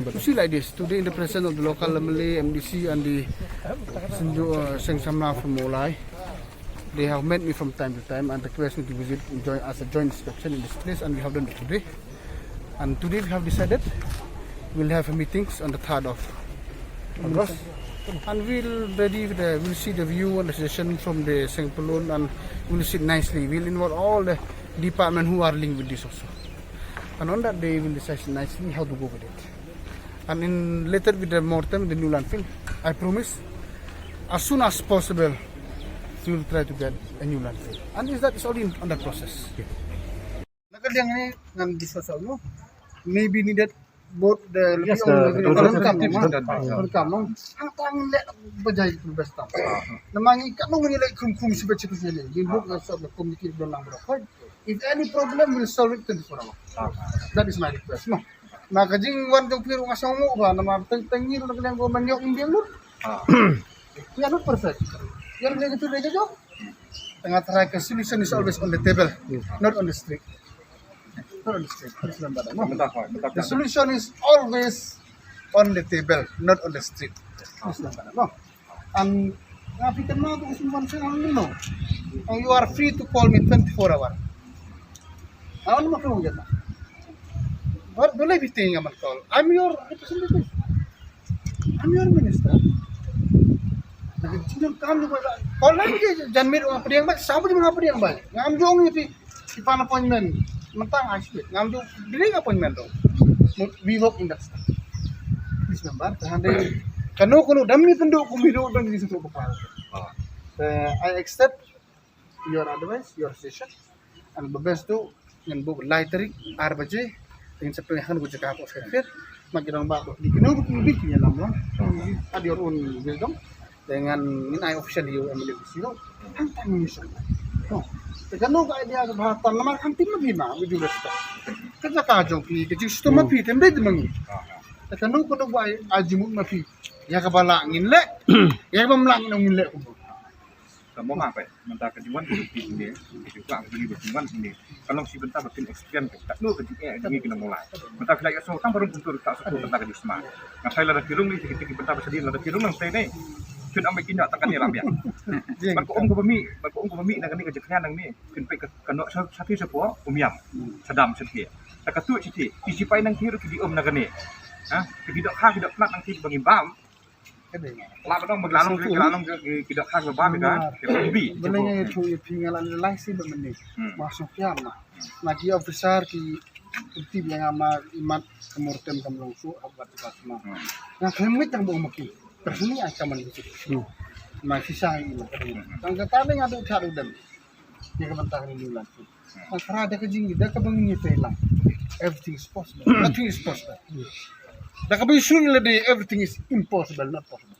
You see like this, today in the presence of the local Malay MDC and the Seng Samla Mawlai, they have met me from time to time and request me to visit and join as a joint inspection in this place, and we have done it today. And today we have decided we'll have meetings on the 3rd of August, and we'll see the view and the session from the Seng Pyllun, and we'll sit nicely. We'll involve all the department who are linked with this also. And on that day we'll decide nicely how to go with it. And later with the Marten, the new landfill, I promise, as soon as possible, we will try to get a new landfill. And that is already on that process. Maybe needed both the if any problem, we'll solve it 24 hours. That is my request. No. Na kajing wan jong piru ngasong mo ba na tengir na kanyang goman yung Indian mo. We are not perfect. Yan kaya ito lagi jo. Tengah terakhir solution is always on the table, not on the street. Not on the street. The solution is always on the table, not on the street. No. And ngapikan mo kung sino man siya no. You are free to call me 24 hours. Ano naman yan? What will I be saying about call? I'm your representative. I'm your minister. Call lang kayo. Janmir mga padiang ba? Sabo yung mga padiang ba? Ngam yung si pan appointment. Mentang asli. Ngam yung biling appointment do. We work in that stuff. Please remember. Kano dami penduk kumido dan di situ bakal. I accept your advice, your suggestion, and the best do yang bu lightering arbaje dengan sepenuhnya gue cakap apa fair magirang bago di kenal lebih punya lama ada your own wisdom dengan ini I official you emily sino hantang mission no tegano ka idea sa bahatan naman hantin mabina with due respect kaja kajong pi kaji sto mapi tembe mangi tegano ko ba ajimut mapi ya kabalangin le ya mamlangin ng le ko kamu apa? Mentah kejuan di sini, juga beli berjualan sini. Kalau si bentar makin ekstrim, tak lu kejuan ini kena mulai. Mentah kelihatan so, kan baru untuk tak suku bentar di semua. Nah saya lada kirung ni sedikit bentar bersedia lada kirung nang saya ni. Cun ambil kinyak takkan ni lambian. Bangku bumi nang ni kejuan nang ni. Cun pe kena satu sepuah umiam, sedam sedikit. Tak ketuk citi, isi pai nang kiri kidi nang ni. Hah? Tidak khang tidak nak nang kiri bagi bam. Lama dong berlalang tidak khas berbeda kan? Lebih. Benarnya itu pinggalan lelai sih benar. Masuk ya mah. Lagi besar ki bukti yang ama imat kemurten kemlongsu apa semua. Nah kemit yang bawa maki. Tersini akan menjadi. Masih sang ini. Tangga tadi ngadu cari dan. Dia kebentar ini lagi. Karena ada kejing dia kebanginnya hilang. Everything is possible. Nothing is possible. Everything is impossible, not possible.